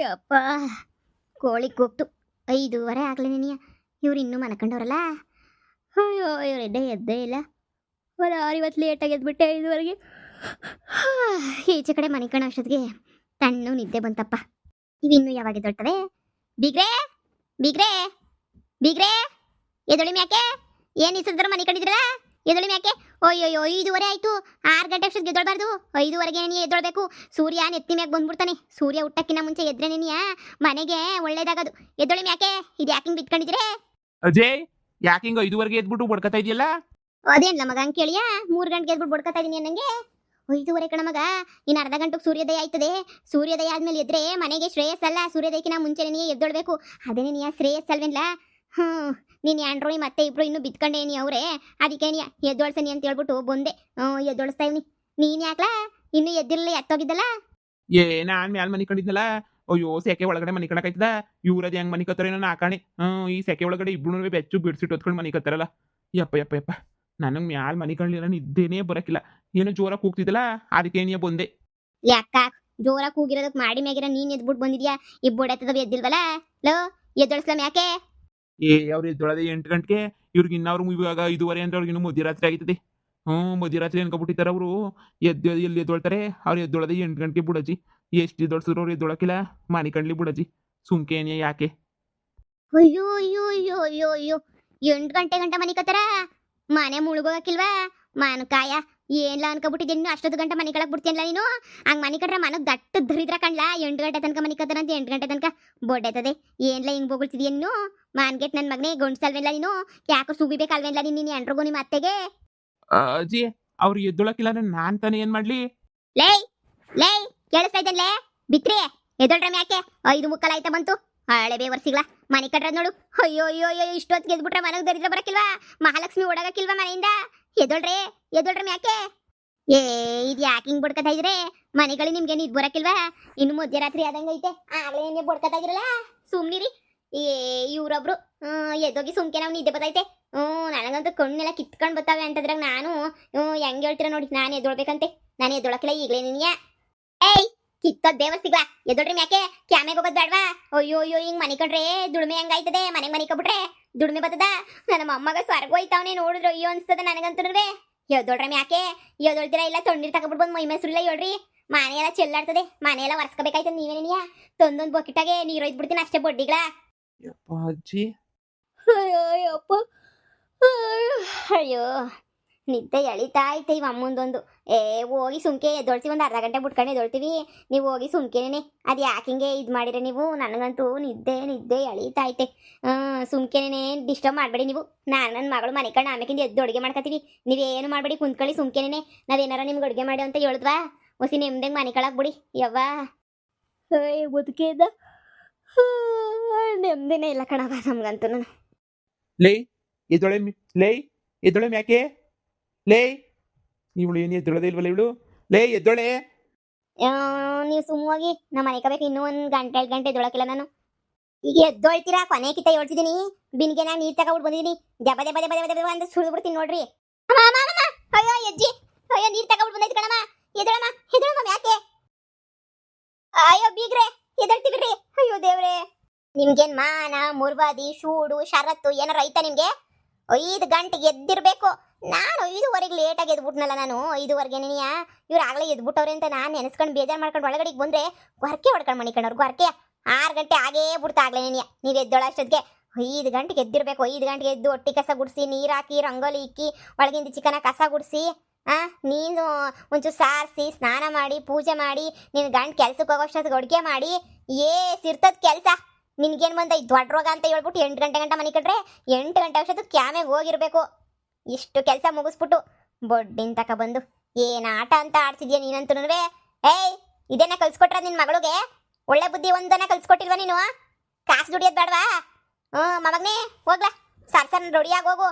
ಯಪ್ಪ ಕೋಳಿ ಕೂಗ್ತು 5:30 ಆಗ್ಲಿ ನೀನಿಯ. ಇವ್ರು ಇನ್ನೂ ಮಲ್ಕೊಂಡವ್ರಲ್ಲ. ಅಯ್ಯೋ ಇವ್ರು ಎದ್ದೇ ಇಲ್ಲ. ಇವತ್ತು ಲೇಟಾಗಿ ಎದ್ಬಿಟ್ಟೆ 5:30ಗೆ. ಈಚೆ ಕಡೆ ಮನೆ ಕಣ ಅಷ್ಟೊತ್ತಿಗೆ ತಣ್ಣು ನಿದ್ದೆ ಬಂತಪ್ಪ. ಇವಿನ್ನು ಯಾವಾಗ ಎದ್ದೊಳ್ತವೆ? ಬೀಗ್ರೆ ಬೀಗ್ರೆ ಬೀಗ್ರೆ ಎದೊಳಿ ಮ್ಯಾಕೆ ಏನು ಇಸಿದ್ರು ಮನೆ ಕಂಡಿದ್ರಲ್ಲ, ಎದೊಳಿ ಮ್ಯಾಕೆ. ಅಯ್ಯೋ 5:30 ಆಯ್ತು. 6 ಗಂಟೆ ಅಷ್ಟೊತ್ತಿಗೆ ಎದ್ದೊಳ್ಬಾರ್ದು, 5:30ಗೆ ನೀ ಎದ್ದೊಳ್ಬೇಕು. ಸೂರ್ಯ ನೆತ್ತಿ ಮ್ಯಾಗ ಬಂದ್ಬಿಡ್ತಾನೆ. ಸೂರ್ಯ ಹುಟ್ಟಕ್ಕಿನ್ನ ಮುಂಚೆ ಎದ್ರೆ ನೀನಿಯ ಮನೆಗೆ ಒಳ್ಳೇದಾಗದು. ಎದ್ದೊಳಿ ಮ್ಯಾಕೆ. ಇದು ಯಾಕಿಂಗ್ ಬಿತ್ಕೊಂಡಿದ್ರೆ? ಅಜಯ್, ಯಾಕೆ ಹಿಂಗ 5:30ಗೆ ಎದ್ಬಿಟ್ಟು ಬಡ್ಕತಾ ಇದೆಯಲ್ಲ? ಅದೇನ್ಲ ಮಗ ಹಂಗೆ ಕೇಳಿಯಾ? 3 ಗಂಟೆಗೆ ಎದ್ಬಿಟ್ಟು ಬಡ್ಕತಾ ಇದೀನಿ ಅನ್ನಂಗೆ. 5:30 ಕಣ ಮಗ. ಇನ್ನು ಅರ್ಧ ಗಂಟೆಗೆ ಸೂರ್ಯೋದಯ ಆಯ್ತದೆ. ಸೂರ್ಯೋದಯ ಆದ್ಮೇಲೆ ಎದ್ರೆ ಮನೆಗೆ ಶ್ರೇಯಸ್ಸಲ್ಲ. ಸೂರ್ಯೋದಯಕ್ಕಿಂತ ಮುಂಚೆ ನೀ ಎದ್ದೊಳ್ಬೇಕು. ಅದೇ ನೀ ಶ್ರೇಯಸ್ಸಲ್ವೇನ್ಲ. ನೀನು ಆಂಡ್ರೋಯಿ ಮತ್ತೆ ಇಬ್ರು ಇನ್ನೂ ಬಿತ್ಕೊಂಡೇನಿ ಅವರೇ. ಅದಕ್ಕೆ ನೀ ಎದ್ದೊಳ್ಸನಿ ಅಂತ ಹೇಳ್ಬಿಟ್ಟು ಬಂದೆ. ಎದ್ದೊಳಿಸ್ತಾ ಇವ್ನಿ. ನೀನು ಯಾಕ್ಲಾ ಇನ್ನೂ ಎದ್ದಿರಲಿಲ್ಲ, ಎತ್ತೋಗಿದ್ದಲ್ಲ? ನಾನ್ ಮ್ಯಾಲ್ ಮನಿ ಕಂಡಿದ್ನಲ್ಲ. ಅಯ್ಯೋ, ಸೆಕೆ ಒಳಗಡೆ ಮನಿ ಕಣಕಾಯ್ತದ. ಇವ್ರದ್ ಹೆಂಗ್ ಮನಿ ಕತ್ತಾರ ಏನೋ ಆಕಾಣೆ. ಈ ಸೆಕೆ ಒಳಗಡೆ ಇಬ್ರು ಬೆಚ್ಚು ಬಿಡ್ಸಿಟ್ಟು ಹೊತ್ಕೊಂಡು ಮನಿ ಕತ್ತಾರಲ್ಲ. ಯಪ್ಪ ಯಪ್ಪ ಯಪ್ಪ, ನನಗೆ ಮ್ಯಾಲ್ ಮನಿ ಕಂಡ್ಲಿಲ್ಲ, ನಿದ್ದೇನೇ ಬರಕಿಲ್ಲ. ಏನೋ ಜೋರಾಗಿ ಕೂಗ್ತಿದ್ದಲ್ಲ, ಅದಕ್ಕೆ ನೀ ಬಂದೆ. ಯಾಕ ಜೋರಾಗಿ ಕೂಗಿರೋದಕ್ಕೆ ಮಾಡಿ ಮ್ಯಾಗಿರ ನೀನ್ ಎದ್ಬಿಟ್ಟು ಬಂದಿದ್ಯಾ? ಇಬ್ಬೊಡೆತ್ತದ ಎದ್ದಿಲ್ವಲ್ಲ. ಲೋ ಎದ್ದೊಳಿಸ್ಲಮ್ ಯಾಕೆ? ಅವ್ರು ಎದ್ದೊಳದೆ 8 ಗಂಟೆಗೆ. ಇವ್ರಿಗೆ ಇನ್ನವ್ರು ಇವಾಗ 5:30 ಅಂದ್ರೆ ಅವ್ರಿಗೆ ಇನ್ನೂ ಮಧ್ಯರಾತ್ರಿ ಆಯ್ತದೆ. ಮಧ್ಯರಾತ್ರಿ ಅನ್ಕೊಬಿಟ್ಟಿದ್ದಾರೆ ಅವರು. ಎಲ್ಲಿ ಎದ್ದೊಳ್ತಾರೆ? ಅವ್ರು ಎದ್ದೊಳದೆ 8 ಗಂಟೆಗೆ ಬಿಡಜಿ. ಎಷ್ಟು ಎದ್ದೊಳ್ಸಿದ್ರು ಅವ್ರು ಎದ್ದೊಳಕಿಲ್ಲ. ಮನಿ ಕಂಡ್ಲಿ ಬಿಡಜಿ. ಸುಮ್ಕೆ ಏನಿಯ ಯಾಕೆ? ಅಯ್ಯೋ ಅಯ್ಯೋ ಅಯ್ಯೋ ಅಯ್ಯೋ ಅಯ್ಯೋ 8 ಗಂಟೆ ಮನೆ ಕತ್ತಾರ. ಮನೆ ಮುಳುಗೋಗಕ್ಕಿಲ್ವಾ? ಮಾನಕಾಯ ಏನ್ಲ ಅನ್ಕೊಬಿಟ್ಟಿದ್ದೀನಿ. ಅಷ್ಟೊತ್ತು ಗಂಟೆ ಮನೆ ಕಳಕ್ ಬಿಡ್ತೀಯಲ್ಲ ನೀನು. ಹಂಗೆ ಮನೆ ಕಟ್ರೆ ಮನಗ್ ದಟ್ಟ ಧರಿದ್ರ ಕಣ್ಲಾ. 8 ಗಂಟೆ ತನಕ ಮನೆ ಕತ್ತಾರ ಅಂತ 8 ಗಂಟೆ ತನಕ ಬೊಡ್ಡೈತದೆ. ಏನ್ಲ ಹಿಂಗ್ ಬೋಗಳ್ತಿದೀಯ ನೀನು? ಮಾನ್ಗೆಟ್ ನನ್ನ ಮಗನೇ ಗೊಂಡ್ಸಲ್ವೆಲ್ಲ ನೀನು. ಯಾಕೋ ಸುಗಿಬೇಕಲ್ವೆಲ್ಲ ನೀನು ಎಂಟ್ರಿಗೂ ನಿಮ್ಮ ಅತ್ತೆಗೆ? ಅಜ್ಜಿ, ಅವ್ರು ಎದ್ದೊಳಕಿಲ್ಲ ಅಂದ್ರೆ ನಾನ್ ತಾನೇ ಏನ್ ಮಾಡ್ಲಿ? ಲೇ ಲೇ ಕೇಳಿಸ್ತಾ ಇದ್ದೇನೆ ಬಿತ್ರಿ. ಎದೊಳ್ರ ಮ್ಯಾಕೆ. 5:45 ಆಯ್ತಾ ಬಂತು. ಹಳೆ ಬೇವರ್ಸಿಗ್ಲ ಮನೆ ಕಟ್ರದ್ ನೋಡು. ಅಯ್ಯೋ ಅಯ್ಯೋ ಅಯ್ಯೋ ಇಷ್ಟೊತ್ತಿಗೆ ಎದ್ಬಿಟ್ರೆ ಮನೆಗೆ ದರಿದ್ರ ಬರಕಿಲ್ವಾ? ಮಹಾಲಕ್ಷ್ಮಿ ಓಡಾಗಕ್ಕಿಲ್ವಾ ಮನೆಯಿಂದ? ಎದೊಳ್ರ ಮ್ಯಾಕೆ. ಇದು ಯಾಕೆ ಹಿಂಗ್ ಬಡ್ಕತಾ ಇದ್ರೆ? ಮನೆಗಳು ನಿಮ್ಗೆ ನಿದ್ ಬರಕಿಲ್ವಾ? ಇನ್ನು ಮಧ್ಯರಾತ್ರಿ ಆದಂಗೈತೆ, ಆಗ್ಲೇ ಏನೇ ಬಡ್ಕತಾ ಇದ್ರಲ್ಲ. ಸುಮ್ನಿರಿ. ಇವ್ರೊಬ್ರು ಎದ್ದೋಗಿ ಸುಮ್ಕೆ ನಾವು ನಿದ್ದೆ ಬತ್ತೈತೆ. ನನಗಂತೂ ಕಣ್ಣೆಲ್ಲ ಕಿತ್ಕೊಂಡ್ ಬತ್ತಾವೆ ಅಂತದ್ರಾಗ ನಾನು ಹೆಂಗ್ ಹೇಳ್ತೀರ ನೋಡಿ. ನಾನು ಎದ್ದೊಳ್ಬೇಕಂತೆ. ನಾನು ಎದ್ದೊಳಕಿಲ್ಲ ಈಗಲೇ ನಿನ್ಯ. ಏಯ್ ಕಿತ್ತೋದ್ ದೇವಸ್ತಿಗ್ಲ ಎದ್ದೊಳ್ರಿ ಮ್ಯಾಕೆ. ಕ್ಯಾಮೆಗೆ ಹೋಗೋದ್ ಬೇಡವಾ? ಅಯ್ಯೋ ಅಯ್ಯೋ ಹಿಂಗ್ ಮನೆ ಕಟ್ರೆ ದುಡಿಮೆ ಹೆಂಗಾಯ್ತದೆ? ಮನೆ ಕಬಿಟ್ರೆ ದುಡಿಮೆ ಬರ್ತದ. ನನ್ನ ಮೊಮ್ಮಗ ಸ್ವರ್ಗ ಹೋಯ್ತಾವನೆ ನೋಡಿದ್ರು ಅಯ್ಯೋ ಅನ್ಸ್ತದ ನನಗಂತೂ. ಎದ್ದೊಳ್ರ ಮ್ಯಾಕೆ. ಎದ್ದೊಳ್ತೀರಾ ಇಲ್ಲ ತೊಂಡಿರ್ ತಗೊಬಿಟ್ಟು ಬಂದು ಮೈ ಮೆಸ್ರಿಲ್ಲ ಹೇಳ್ರಿ. ಮನೆಯೆಲ್ಲ ಚೆಲ್ಲಾಡ್ತದೆ. ಮನೆಯೆಲ್ಲ ಒರ್ಸ್ಕೋಬೇಕಾಯ್ತದ. ನೀವೇನೇನಿಯ ತೊಂದೊಂದು ಬೊಕಿಟಾಗೆ ನೀರು ಒಯ್ದ್ಬಿಡ್ತೀನಿ ಅಷ್ಟೇ ಬೊಡ್ಡಿಗ್ಲ. ಅಜ್ಜಿ, ಅಯ್ಯೋ ಅಪ್ಪ. ಅಯ್ಯೋ ನಿದ್ದೆ ಎಳಿತಾ ಐತೆ ಇವ ಅಮ್ಮಂದೊಂದು. ಹೋಗಿ ಸುಮ್ಕೆ ಎದ್ದೊಳ್ತೀವಿ. ಒಂದು ಅರ್ಧ ಗಂಟೆ ಬಿಟ್ಕೊಂಡು ಎದ್ದೊಳ್ತೀವಿ. ನೀವು ಹೋಗಿ ಸುಮ್ಕೆನೇ. ಅದು ಯಾಕಿಂಗೆ ಇದು ಮಾಡಿದ್ರೆ ನೀವು? ನನಗಂತೂ ನಿದ್ದೆ ಎಳಿತಾ ಐತೆ. ಸುಮ್ಕೆನೇ ಡಿಸ್ಟರ್ಬ್ ಮಾಡಬೇಡಿ ನೀವು. ನನ್ನ ಮಗಳು ಮನೆ ಕಣ್ಣು ಆಮೇಕಿಂದ ಎದ್ದು ಅಡುಗೆ ಮಾಡ್ಕೊತೀವಿ. ನೀವೇನು ಮಾಡಬೇಡಿ, ಕುಂತ್ಕೊಳ್ಳಿ ಸುಮ್ಕೆನೇ. ನಾವೇನಾರ ನಿಮ್ಗೆ ಅಡುಗೆ ಮಾಡಿ ಅಂತ ಹೇಳಿದ್ವಾ? ಹೊಸಿ ನೆಮ್ಮದಿಗೆ ಮನೆ ಕಳಕ್ ಬಿಡಿ ಯವ್ವ. ಬದುಕೇದ ನೆಮ್ಮದಿನೇ ಇಲ್ಲ ಕಣವ ನಮ್ಗಂತೂ. ಲೇ ಎದ್ದೊಳೆ, ಲೇ ಎದ್ದೊಳೆ ಮ್ಯಾಕೆ. ಲೇ ಇವಳು ಏನು ಎದ್ದೊಳದೇ ಇಲ್ವಲ್ಲ ಇವಳು. ಲೇ ಎದ್ದೊಳೆ. ನೀವು ಸುಮ್ಮವಾಗಿ ನಮ್ಮ ಮನೆ ಕಬೇಕು. ಇನ್ನೂ 1 ಗಂಟೆ 2 ಗಂಟೆ ಎದ್ದೊಳಕಿಲ್ಲ ನಾನು. ಈಗ ಎದ್ದೊಳ್ತೀರಾ? ಕೊನೆ ಕಿತ್ತ ಹೇಳ್ತಿದ್ದೀನಿ. ಬಿನ್ಗೆ ನಾನು ನೀರು ತಗೊಬಿಟ್ಟು ಬಂದಿದ್ದೀನಿ. ದೆಬ್ಬ ದೆಬ್ಬ ದೆಬ್ಬ ದೆಬ್ಬ ದೆಬ್ಬ ಅಂತ ಸುಳಿದ್ಬಿಡ್ತೀನಿ ನೋಡ್ರಿ. ಅಯ್ಯೋ ಅಜ್ಜಿ, ಅಯ್ಯೋ ನೀರು ತಗೊಬಿಟ್ಟು ಬಂದೈತಿ ಕಣಮ್ಮ. ಎದ್ದಳಮ್ಮ ಯಾಕೆ? ಅಯ್ಯೋ ಬೀಗ್ರೆ ಎದ್ದಳ್ತೀವಿ. ಅಯ್ಯೋ ದೇವ್ರೆ, ನಿಮ್ಗೇನ್ ಮಾನ ಮುರ್ವಾದಿ ಶೂಡು ಶರತ್ತು ಏನಾರ ಐತಾ ನಿಮ್ಗೆ? 5 ಗಂಟೆಗೆ ಎದ್ದಿರ್ಬೇಕು. ನಾನು 5:15 ಲೇಟಾಗಿ ಎದ್ಬಿಟ್ನಲ್ಲ. ನಾನು 5:15 ನೆನೆಯ. ಇವ್ರು ಆಗಲೇ ಎದ್ಬಿಟ್ಟವ್ರೆ ಅಂತ ನಾನು ನೆನೆಸ್ಕೊಂಡು ಬೇಜಾರು ಮಾಡ್ಕೊಂಡು ಒಳಗಡೆಗೆ ಬಂದ್ರೆ ಗೊರಕೆ ಹೊಡ್ಕೊಂಡು ಮಣಿಕಣ್ಣವ್ರು. ಗೊರಕೆ 6 ಗಂಟೆ ಆಗೇ ಬಿಡ್ತಾ ಆಗ್ಲೇ ನೆನೆಯ. ನೀವು ಎದ್ದೋಳ ಅಷ್ಟೊತ್ತಿಗೆ 5 ಗಂಟೆಗೆ ಎದ್ದಿರ್ಬೇಕು. 5 ಗಂಟೆಗೆ ಎದ್ದು ಹೊಟ್ಟಿ ಕಸ ಗುಡಿಸಿ, ನೀರು ಹಾಕಿ, ರಂಗೋಲಿ ಇಕ್ಕಿ, ಒಳಗಿಂದ ಚಿಕನ ಕಸ ಗುಡಿಸಿ, ನೀನು ಒಂಚೂರು ಸಾರಿಸಿ, ಸ್ನಾನ ಮಾಡಿ, ಪೂಜೆ ಮಾಡಿ, ನಿನ್ನ ಗಂಟು ಕೆಲ್ಸಕ್ಕೆ ಹೋಗೋಷ್ಟೊತ್ತಿಗೆ ಅಡುಗೆ ಮಾಡಿ ಸಿರ್ತದ ಕೆಲಸ. ನಿನ್ಗೇನು ಬಂದ ಈ ದೊಡ್ಡ ರೋಗ ಅಂತ ಹೇಳ್ಬಿಟ್ಟು 8 ಗಂಟೆ ಮನೆ ಕಟ್ರೆ 8 ಗಂಟೆ ಅಷ್ಟೊತ್ತು ಕ್ಯಾಮೆಗೆ ಹೋಗಿರ್ಬೇಕು. ಇಷ್ಟು ಕೆಲಸ ಮುಗಿಸ್ಬಿಟ್ಟು ಬೊಡ್ಡಿನ ತಕ ಬಂದು ಏನು ಆಟ ಅಂತ ಆಡ್ತಿದ್ಯಾ ನೀನಂತೂ. ಏಯ್ ಇದೇನ ಕಲ್ಸ್ಕೊಟ್ರ ನಿನ್ನ ಮಗಳಿಗೆ? ಒಳ್ಳೆ ಬುದ್ಧಿ ಒಂದನ್ನ ಕಲ್ಸ್ಕೊಟ್ಟಿಲ್ವ ನೀನು? ಕಾಸು ದುಡಿಯೋದು ಬೇಡವಾ? ಮಗನೇ ಹೋಗ್ಲಾ, ಸರ್ಸನ್ ರೆಡಿಯಾಗಿ ಹೋಗು.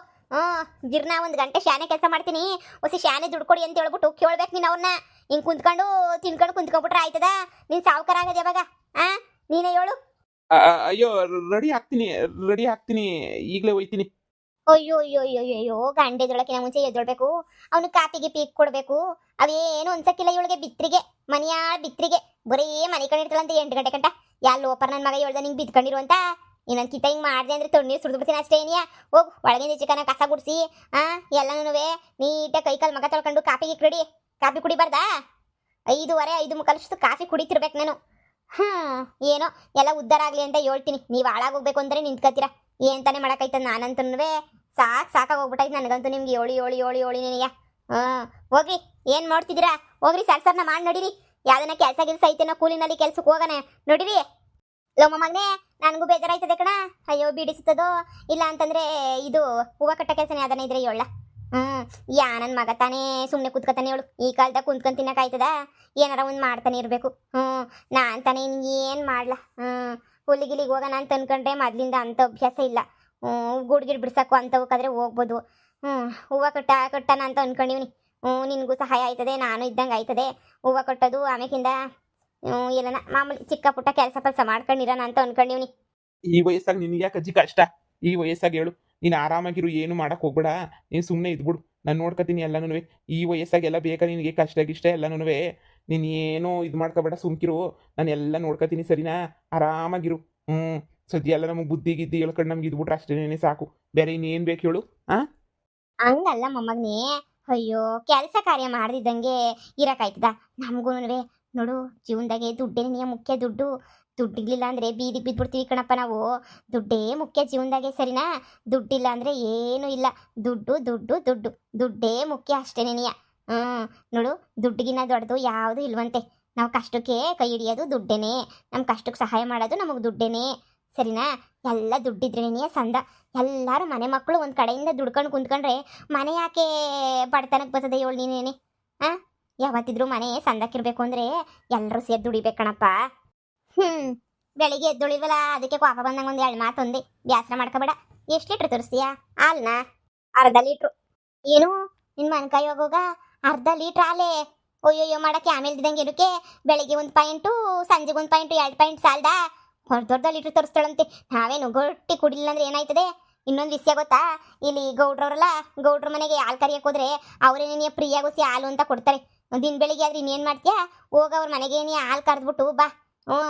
ಗಿರ್ನ 1 ಗಂಟೆ ಶಾನೆ ಕೆಲಸ ಮಾಡ್ತೀನಿ, ಹೊಸಿ ಶಾನೆ ದುಡ್ಡು ಕೊಡಿ ಅಂತ ಹೇಳ್ಬಿಟ್ಟು ಕೇಳ್ಬೇಕು ನೀನು ಅವ್ರನ್ನ. ಹಿಂಗೆ ಕುಂತ್ಕೊಂಡು ತಿನ್ಕೊಂಡು ಕುಂತ್ಕೊಬಿಟ್ರೆ ಆಯ್ತದ? ನೀನು ಸಾವುಕಾರ ಆಗೋದು ಯಾವಾಗ? ನೀನೇ ಹೇಳು. ಅಯ್ಯೋ ರೆಡಿ ಆಗ್ತೀನಿ ಈಗಲೇ ಹೋಯ್ತೀನಿ. ಅಯ್ಯೋ ಅಯ್ಯೋ ಅಯ್ಯೋ ಅಯ್ಯೋ ಗಂಡೆ ಎದ್ದೊಳಕಿನ ಮುಂಚೆ ಎದ್ದೊಳ್ಬೇಕು. ಅವನು ಕಾಪಿಗೆ ಪೀಕ್ ಕೊಡ್ಬೇಕು. ಅವೇನು ಅನ್ಸಕ್ಕಿಲ್ಲ ಇವಳಿಗೆ ಬಿತ್ರಿಗೆ. ಮನೆಯ ಬಿತ್ರಿಗೆ ಬರೀ ಮನೆ ಕಂಡಿರ್ತಾಳಂತೆ 8 ಗಂಟೆ ಗಂಟ. ಯಾ ಲೋಪರ್ ನನ್ನ ಮಗ ಹೇಳ್ದ ನಿಂಗೆ ಬಿತ್ಕೊಂಡಿರು ಅಂತ. ಇನ್ನೊಂದು ಕಿತ ಹಿಂಗೆ ಮಾಡಿದೆ ಅಂದ್ರೆ ತೊಣ್ಣೀರು ಸುರಿದು ಬಿಡ್ತೀನಿ ಅಷ್ಟೇ ಏನಿಯಾ. ಹೋಗು ಒಳಗಿಂದ ಚಿಕನ ಕಸ ಗುಡಿಸಿ ಎಲ್ಲನೂ ನೀಟಾಗಿ ಕೈ ಕಾಲು ಮಗ ತೊಳ್ಕೊಂಡು ಕಾಪಿಗೆ ರೆಡಿ. ಕಾಪಿ ಕುಡಿಬಾರ್ದಾ? 5:15 5:45 ಕಾಫಿ ಕುಡಿತಿರ್ಬೇಕು ನಾನು. ಏನೋ ಎಲ್ಲ ಉದ್ಧಾರ ಆಗ್ಲಿ ಅಂತ ಹೇಳ್ತೀನಿ. ನೀವು ಹಾಳಾಗೋಗ್ಬೇಕು ಅಂದ್ರೆ ನಿಂತ್ಕತ್ತೀರ. ಏನ್ ತಾನೇ ಮಾಡಕ್ಕಾಯ್ತದ? ನಾನಂತೂ ಸಾಕಾಗಿ ಹೋಗ್ಬಿಟ್ಟಾಯ್ತು ನನಗಂತೂ. ನಿಮ್ಗೆ ಏಳಿ ನೀನಿಯ. ಹೋಗ್ರಿ, ಏನ್ ಮಾಡ್ತಿದ್ದೀರಾ? ಹೋಗ್ರಿ, ಸರ್ನ ಮಾಡಿ ನೋಡಿರಿ. ಯಾವ್ದನ್ನ ಕೆಲಸ ಗಿಲ್ಸ ಐತೆನೋ ಕೂಲಿನಲ್ಲಿ ಕೆಲ್ಸಕ್ಕೆ ಹೋಗೋಣ ನೋಡಿರಿ. ಲೋಮ ಮಗನೇ, ನನಗೂ ಬೇಜಾರಾಯ್ತದೆ ಕಣ. ಅಯ್ಯೋ ಬಿಡಿಸುತ್ತದೋ ಇಲ್ಲ ಅಂತಂದ್ರೆ ಇದು ಹೂವು ಕಟ್ಟ ಕೆಲಸನೇ ಅದನ್ನ ಇದ್ರೆ ಹೇಳ. ಯಾ ನನ್ನ ಮಗ ತಾನೇ ಸುಮ್ಮನೆ ಕುತ್ಕೊತಾನೆ ಹೇಳು. ಈ ಕಾಲದಾಗ ಕುಂತ್ಕೊಂಡು ತಿನ್ನಕಾಯ್ತದ? ಏನಾರ ಒಂದು ಮಾಡ್ತಾನೆ ಇರಬೇಕು. ನಾನು ತಾನೇ ಏನು ಮಾಡ್ಲಾ. ಹುಲ್ಲಿಗಿಲಿಗೆ ಹೋಗೋಣ ಅಂತ ಅನ್ಕೊಂಡ್ರೆ ಮೊದ್ಲಿಂದ ಅಂಥ ಅಭ್ಯಾಸ ಇಲ್ಲ. ಗುಡ್ಗಿಡ್ ಬಿಡ್ಸಕ್ಕೂ ಅಂಥವಕ್ಕಾದ್ರೆ ಹೋಗ್ಬೋದು. ಹೂವು ಕಟ್ಟಣ ಅಂತ ಅನ್ಕೊಂಡಿವ್ನಿ. ನಿನಗೂ ಸಹಾಯ ಆಯ್ತದೆ, ನಾನು ಇದ್ದಂಗೆ ಆಯ್ತದೆ. ಹೂವು ಕಟ್ಟೋದು ಆಮೇಕಿಂದ ಏನನ ಮಾಮೂಲಿ ಚಿಕ್ಕ ಪುಟ್ಟ ಕೆಲಸ ಮಾಡ್ಕೊಂಡಿರೋಣ ಅಂತ ಅನ್ಕೊಂಡಿವ್ನಿ. ಈ ವಯಸ್ಸಾಗ ನಿನ್ಗೆ ಯಾಕೆ ಅಜ್ಜಿ ಕಷ್ಟ? ಈ ವಯಸ್ಸಾಗ ಹೇಳು, ನೀನು ಆರಾಮಾಗಿರು, ಏನು ಮಾಡಕ್ ಹೋಗ್ಬೇಡ. ನೀನು ಸುಮ್ಮನೆ ಇದ್ಬಿಡು, ನಾನು ನೋಡ್ಕೊತೀನಿ ಎಲ್ಲನೂ. ಈ ವಯಸ್ಸಾಗೆಲ್ಲ ಬೇಕಾ ನಿನಗೆ? ಕಷ್ಟ ಗಿಷ್ಟ ಎಲ್ಲನೂ. ನೀನು ಏನೋ ಇದು ಮಾಡ್ಕೊಬೇಡ, ಸುಮ್ಕಿರು. ನಾನು ಎಲ್ಲ ನೋಡ್ಕೊತೀನಿ, ಸರಿನಾ? ಆರಾಮಾಗಿರು. ಸದ್ಯ ಎಲ್ಲ ನಮಗೆ ಬುದ್ಧಿ ಗಿದ್ದಿ ಹೇಳ್ಕೊಂಡು ನಮ್ಗೆ ಇದ್ಬಿಟ್ರೆ ಅಷ್ಟೇನೇ ಸಾಕು. ಬೇರೆ ಇನ್ನೇನು ಬೇಕು ಹೇಳು? ಹಂಗಲ್ಲ ಮೊಮ್ಮಗನೇ. ಅಯ್ಯೋ ಕೆಲಸ ಕಾರ್ಯ ಮಾಡ್ದಿದ್ದಂಗೆ ಇರಕಾಯ್ತದ? ನಮಗೂ ನೋಡು, ಜೀವನದಾಗೆ ದುಡ್ಡೇನೇ ಮುಖ್ಯ. ದುಡ್ಡಿರ್ಲಿಲ್ಲ ಅಂದ್ರೆ ಬೀದಿಗೆ ಬಿದ್ಬಿಡ್ತೀವಿ ಕಣಪ್ಪ ನಾವು. ದುಡ್ಡೇ ಮುಖ್ಯ ಜೀವನದಾಗೆ, ಸರಿನಾ? ದುಡ್ಡಿಲ್ಲ ಅಂದ್ರೆ ಏನೂ ಇಲ್ಲ. ದುಡ್ಡೇ ಮುಖ್ಯ ಅಷ್ಟೇನೇನಿಯ. ನೋಡು, ದುಡ್ಡಿಗಿನ್ನ ದೊಡ್ಡದು ಯಾವುದು ಇಲ್ವಂತೆ. ನಾವು ಕಷ್ಟಕ್ಕೆ ಕೈ ಹಿಡಿಯೋದು ದುಡ್ಡೇನೆ. ನಮ್ಮ ಕಷ್ಟಕ್ಕೆ ಸಹಾಯ ಮಾಡೋದು ನಮಗೆ ದುಡ್ಡೇನೆ, ಸರಿನಾ? ಎಲ್ಲ ದುಡ್ಡಿದ್ರೇನೆಯ ಸಂದ. ಎಲ್ಲರೂ ಮನೆ ಮಕ್ಕಳು ಒಂದು ಕಡೆಯಿಂದ ದುಡ್ಕೊಂಡು ಕುಂತ್ಕೊಂಡ್ರೆ ಮನೆ ಯಾಕೆ ಬಡತನಕ್ಕೆ ಬರ್ತದೆ ಹೇಳು ನೀನೇನೆ? ಯಾವತ್ತಿದ್ರು ಮನೆ ಸಂದಕ್ಕಿರ್ಬೇಕು ಅಂದ್ರೆ ಎಲ್ಲರೂ ಸೇರಿ ದುಡಿಬೇಕು ಕಣಪ್ಪ. ಬೆಳಿಗ್ಗೆ ಎದ್ದೊಳಿಲ್ವಲ್ಲ, ಅದಕ್ಕೆ ಕೋಪ ಬಂದಂಗೆ ಒಂದು 2 ಮಾತೊಂದೆ. ಬ್ಯಾಸರ ಮಾಡ್ಕೋಬೇಡ. ಎಷ್ಟು ಲೀಟ್ರ್ ತೋರಿಸ್ತೀಯಾ ಹಾಲ್ನ? ಅರ್ಧ ಲೀಟ್ರು. ಏನು ನಿನ್ನ ಮನ್ಕಾಯಿ ಹೋಗೋಗ ಅರ್ಧ ಲೀಟ್ರ್ ಹಾಲೇ? ಅಯ್ಯೋಯ್ಯೋ ಮಾಡಕ್ಕೆ ಆಮೇಲೆ ಇದ್ದಂಗೆ ಏನಕ್ಕೆ? ಬೆಳಿಗ್ಗೆ 1 ಪಾಯಿಂಟು, ಸಂಜೆಗೆ 1 ಪಾಯಿಂಟು, 2 ಪಾಯಿಂಟ್ ಸಾಲ್ದಾ? ದೊಡ್ಡ ಲೀಟ್ರ್ ತೋರಿಸ್ತಾಳಂತೆ. ನಾವೇನು ಗೊಟ್ಟಿ ಕುಡಿಲಿಲ್ಲ ಅಂದ್ರೆ ಏನಾಯ್ತದೆ? ಇನ್ನೊಂದು ವಿಷಯ ಗೊತ್ತಾ? ಇಲ್ಲಿ ಗೌಡ್ರವ್ರಲ್ಲ, ಗೌಡ್ರ ಮನೆಗೆ ಹಾಲು ಕರಿಯಕ್ಕೆ ಹೋದ್ರೆ ಅವರೇನೇ ಫ್ರೀಯಾಗೋಸಿ ಹಾಲು ಅಂತ ಕೊಡ್ತಾರೆ. ದಿನ ಬೆಳಿಗ್ಗೆ ಆದ್ರೆ ಇನ್ನೇನು ಮಾಡ್ತೀಯಾ? ಹೋಗ ಅವ್ರ ಮನೆಗೆ ನೀ ಹಾಲು ಕರೆದ್ಬಿಟ್ಟು ಬಾ.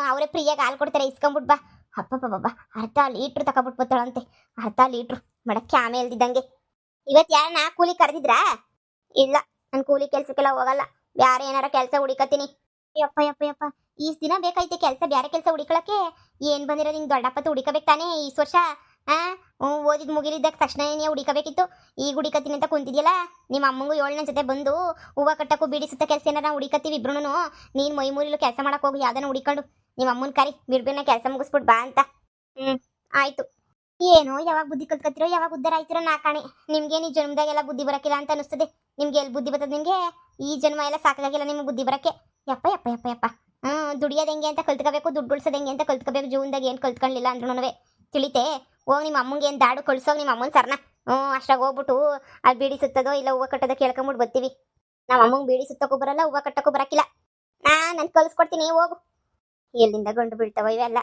ಅವರೇ ಫ್ರೀಯಾಗಿ ಹಾಲು ಕೊಡ್ತಾರೆ, ಇಸ್ಕೊಂಬಿಟ್ಟು ಬಾ. ಅಪ್ಪಬ್ಬಬ್ಬ, ಅರ್ಧ ಲೀಟ್ರ್ ತಗೊಬಿಟ್ಟು ಬರ್ತಾಳಂತೆ. ಅರ್ಧ ಲೀಟ್ರು ಮಾಡಕ್ಕೆ ಆಮೇಲೆ ಇದ್ದಂಗೆ. ಇವತ್ತು ಯಾರನ್ನ ಕೂಲಿ ಕರೆದಿದ್ರಾ? ಇಲ್ಲ, ನಾನು ಕೂಲಿ ಕೆಲ್ಸಕ್ಕೆಲ್ಲ ಹೋಗಲ್ಲ. ಬ್ಯಾರೆ ಏನಾರ ಕೆಲಸ ಹುಡಿಕತ್ತೀನಿ. ಯಪ್ಪ ಈಸ್ ದಿನ ಬೇಕಾಯ್ತೆ ಕೆಲಸ, ಬ್ಯಾರೆ ಕೆಲಸ ಹುಡಿಕೊಳಕ್ಕೆ. ಏನು ಬಂದಿರೋ ನಿಂಗೆ? ದೊಡ್ಡಪ್ಪ ಹುಡಿಕಬೇಕು ತಾನೇ ಈ ವರ್ಷ? ಓದಿದ್ ಮುಗಿಲಿದ್ದಾಗ ತಕ್ಷಣ ನೀವು ಹುಡಿಕಬೇಕಿತ್ತು. ಈಗ ಹುಡಿಕತ್ತೀನಿ ಅಂತ ಕುಂತಿದ್ಯಲ್ಲ. ನಿಮ್ಮ ಅಮ್ಮಂಗೂ 7ನೇ ಜೊತೆ ಬಂದು ಹೂವು ಕಟ್ಟಕ್ಕೂ ಬಿಡಿಸುತ್ತ ಕೆಲಸ ಏನಾರ ಹುಡಿಕತ್ತೀವಿ ಇಬ್ರು. ನೀನು ಮೈ ಮೂರಿಲು ಕೆಲಸ ಮಾಡಕ್ಕೆ ಹೋಗಿ ಯಾವ್ದನ್ನ ಹುಡಿಕೊಂಡು ನಿಮ್ಮ ಅಮ್ಮನ ಕರಿ, ಬಿಡ್ಬೇನ ಕೆಲಸ ಮುಗಿಸ್ಬಿಟ್ಟು ಬಾ ಅಂತ. ಆಯ್ತು. ಏನೋ ಯಾವಾಗ ಬುದ್ಧಿ ಕಲ್ತ್ಕತ್ತಿರೋ, ಯಾವಾಗ ಉದ್ದಾರ ಆಯ್ತಿರೋ ನಾಕಾಣೆ. ನಿಮ್ಗೇನು ಈ ಜನ್ಮದಾಗೆಲ್ಲ ಬುದ್ಧಿ ಬರಕಿಲ್ಲ ಅಂತ ಅನಿಸ್ತದೆ. ನಿಮ್ಗೆ ಎಲ್ಲಿ ಬುದ್ಧಿ ಬರ್ತದೆ ನಿಮಗೆ? ಈ ಜನ್ಮ ಎಲ್ಲ ಸಾಕಾಗಿಲ್ಲ ನಿಮ್ಗೆ ಬುದ್ಧಿ ಬರಕ್ಕೆ. ಯಪ್ಪ ದುಡಿಯೋದು ಹೆಂಗೆ ಅಂತ ಕಲ್ತ್ಕೋಬೇಕು, ದುಡ್ಡು ಉಳ್ಸೋದು ಹೆಂಗೆ ಅಂತ ಕಲ್ತ್ಕೋಬೇಕು. ಜೀವನದಾಗ ಏನು ಕಲ್ತ್ಕೊಳ್ಳಿಲ್ಲ ಅಂದ್ರೂ ತಿಳಿತೆ. ಹೋಗಿ ನಿಮ್ಮ ಅಮ್ಮಂಗೆ ಏನು ದಾಡು ಕಳ್ಸೋಗಿ ನಿಮ್ಮ ಅಮ್ಮನ ಸರ್ನ. ಅಷ್ಟಾಗ ಹೋಗ್ಬಿಟ್ಟು ಅಲ್ಲಿ ಬೀಡಿ ಸುತ್ತದೋ ಇಲ್ಲ ಹೂವು ಕಟ್ಟೋದೋ ಕೇಳ್ಕೊಂಬಿಟ್ಟು ಬರ್ತೀವಿ. ನಮ್ಮ ಅಮ್ಮಂಗೆ ಬೀಡಿ ಸುತ್ತಕ್ಕೂ ಬರಲ್ಲ, ಹೂವು ಕಟ್ಟಕ್ಕೂ ಬರಕಿಲ್ಲ. ನಾನು ಕಲಿಸ್ಕೊಡ್ತೀನಿ, ಹೋಗು. ಎಲ್ಲಿಂದ ಗಂಡು ಬೀಳ್ತಾವ ಇವೆಲ್ಲ?